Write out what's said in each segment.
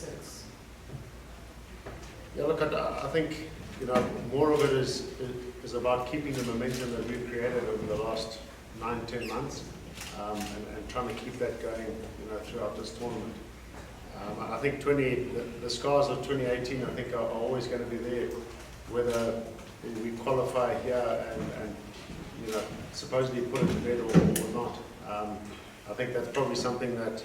since? Yeah, look, I think, more of it is about keeping the momentum that we've created over the last 9-10 months, and trying to keep that going, throughout this tournament. I think the scars of 2018, I think, are always going to be there, whether we qualify here and supposedly put it to bed or not. I think that's probably something that,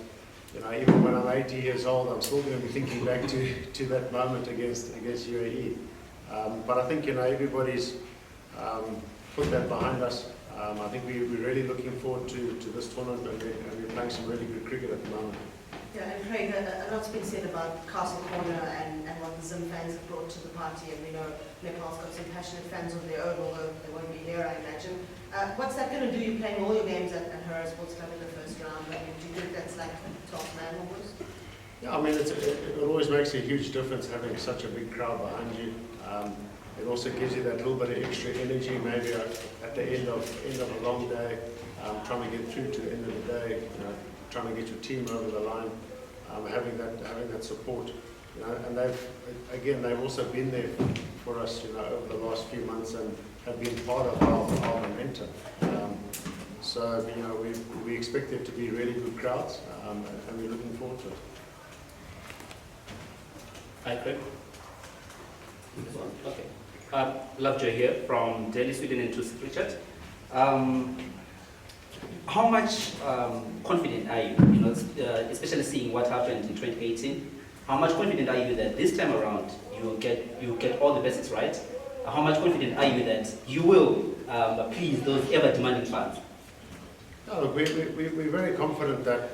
even when I'm 80 years old, I'm still going to be thinking back to that moment against UAE. But I think, everybody's put that behind us. I think we're really looking forward to this tournament, and we're playing some really good cricket at the moment. Yeah, and Craig, a lot's been said about Castle Corner and what the Zim fans have brought to the party, and we know Nepal's got some passionate fans of their own, although they won't be here, I imagine. What's that going to do? You're playing all your games at Hera Sports Club in the first round. Do you think that's like 12 man almost? Yeah, I mean, it always makes a huge difference having such a big crowd behind you. It also gives you that little bit of extra energy, maybe at the end of a long day, trying to get through to the end of the day, trying to get your team over the line, having that support. And they've also been there for us, over the last few months, and have been part of our momentum. So, we expect there to be really good crowds, and we're looking forward to it. Hi, Craig. Okay. Lovejoy here from Daily Sweden and Truth Richard. How much confident are you, especially seeing what happened in 2018? How much confident are you that this time around you get all the basics right? How much confident are you that you will please those ever demanding fans? No, look, we're very confident that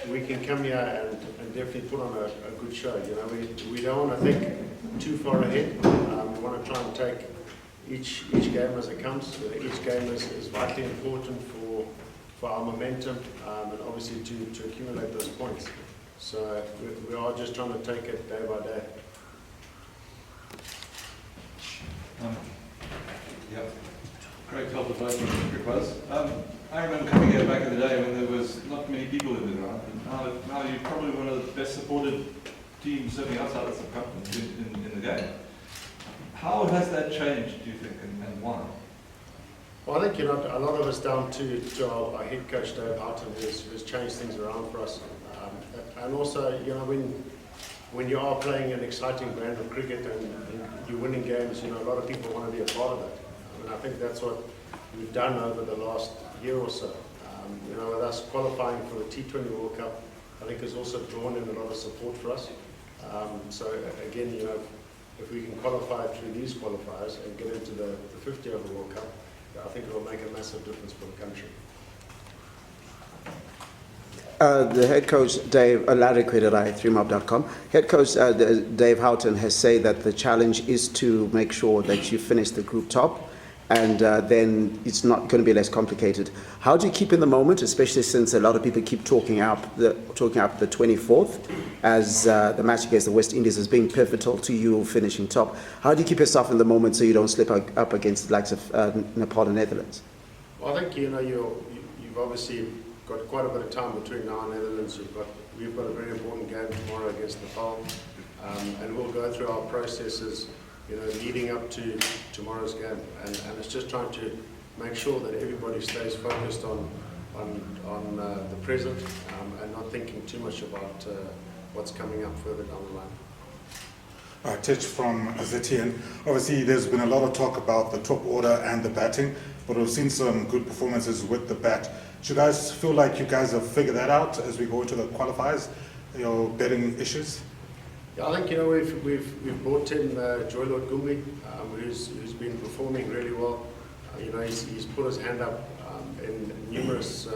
we can come here and definitely put on a good show. We don't want to think too far ahead. We want to try and take each game as it comes. Each game is vitally important for our momentum, and obviously to accumulate those points. So we are just trying to take it day by day. Yeah. Great help with both Cricket Buzz. I remember coming here back in the day when there was not many people in the ground, and now you're probably one of the best supported teams, certainly outside of the cup, in the game. How has that changed, do you think, and why? Well, I think a lot of it's down to our head coach Dave Houghton, who's changed things around for us, and also when you are playing an exciting brand of cricket and you're winning games, a lot of people want to be a part of that. I think that's what we've done over the last year or so. With us qualifying for the T20 World Cup, I think has also drawn in a lot of support for us. So again, if we can qualify through these qualifiers and get into the 50 over World Cup, I think it will make a massive difference for the country. The head coach, Dave, larryquid@3mob.com. Head coach Dave Houghton has said that the challenge is to make sure that you finish the group top, and then it's not going to be less complicated. How do you keep in the moment, especially since a lot of people keep talking up the 24th as the match against the West Indies as being pivotal to you finishing top? How do you keep yourself in the moment so you don't slip up against the likes of Nepal and Netherlands? Well, I think you've obviously got quite a bit of time between now and Netherlands. We've got a very important game tomorrow against Nepal, and we'll go through our processes, leading up to tomorrow's game, and it's just trying to make sure that everybody stays focused on the present, and not thinking too much about what's coming up further down the line. Titch from ZTN. Obviously, there's been a lot of talk about the top order and the batting, but we've seen some good performances with the bat. Do you guys feel like you guys have figured that out as we go into the qualifiers, your betting issues? Yeah, I think we've brought in Joylord Gumbi, who's been performing really well. He's put his hand up in numerous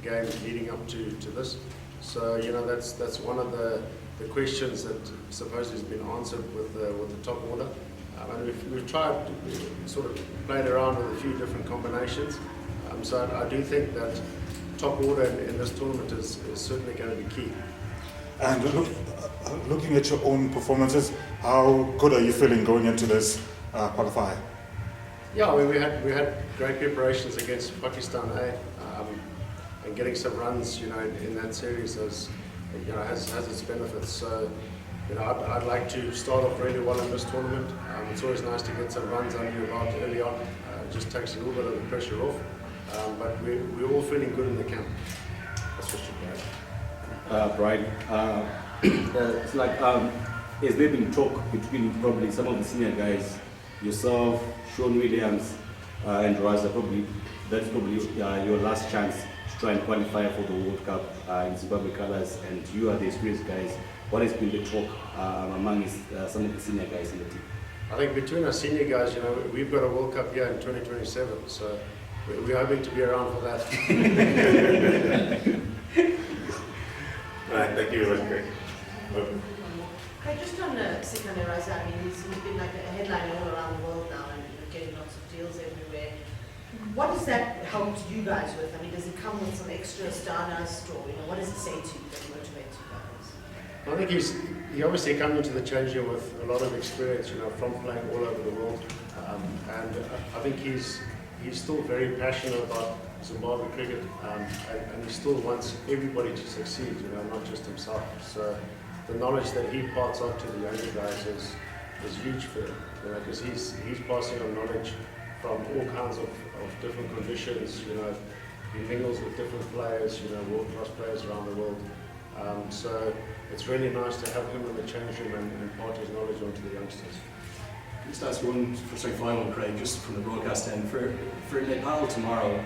games leading up to this. So that's one of the questions that supposedly has been answered with the top order. And we've tried, sort of played around with a few different combinations. So I do think that top order in this tournament is certainly going to be key. And looking at your own performances, how good are you feeling going into this qualifier? Yeah, we had great preparations against Pakistan A, and getting some runs, in that series has its benefits. So, you know, I'd like to start off really well in this tournament. It's always nice to get some runs under your belt early on. It just takes a little bit of the pressure off. But we're all feeling good in the camp. That's what you Brian, it's like, has there been talk between probably some of the senior guys, yourself, Sean Williams, and Raza, that's probably your last chance to try and qualify for the World Cup in Zimbabwe colours, and you are the experienced guys. What has been the talk among some of the senior guys in the team? I think between our senior guys, you know, we've got a World Cup here in 2027, so we're hoping to be around for that. Right, thank you very much, Craig. Craig, just on Sikandar Raza, I mean, he's been like a headliner all around the world now and getting lots of deals everywhere. What does that help you guys with? I mean, does it come with some extra stardust, or what does it say to you that motivates you guys? I think he obviously comes into the change room with a lot of experience, you know, from playing all over the world, and I think he's still very passionate about Zimbabwe cricket, and he still wants everybody to succeed, you know, not just himself. So the knowledge that he imparts on to the younger guys is huge for him, you know, because he's passing on knowledge from all kinds of different conditions, you know. He mingles with different players, you know, world-class players around the world. So it's really nice to have him in the change room and impart his knowledge onto the youngsters. Just ask one final one, Craig, just from the broadcast end. For Nepal tomorrow,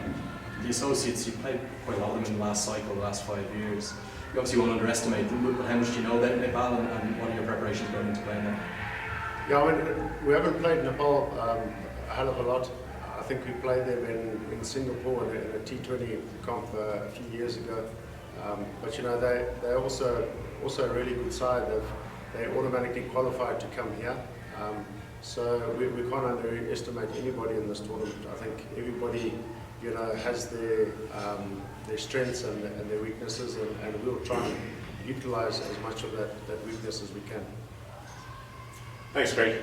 the associates, you played quite a lot of them in the last cycle, the last 5 years. You obviously won't underestimate them, but how much do you know about Nepal, and what are your preparations going into playing them? Yeah, I mean, we haven't played Nepal a hell of a lot. I think we played them in Singapore in a T20 comp a few years ago. But you know, they're also a really good side. They automatically qualified to come here. So we can't underestimate anybody in this tournament. I think everybody, you know, has their strengths and their weaknesses, and we'll try and utilize as much of that weakness as we can. Thanks, Craig.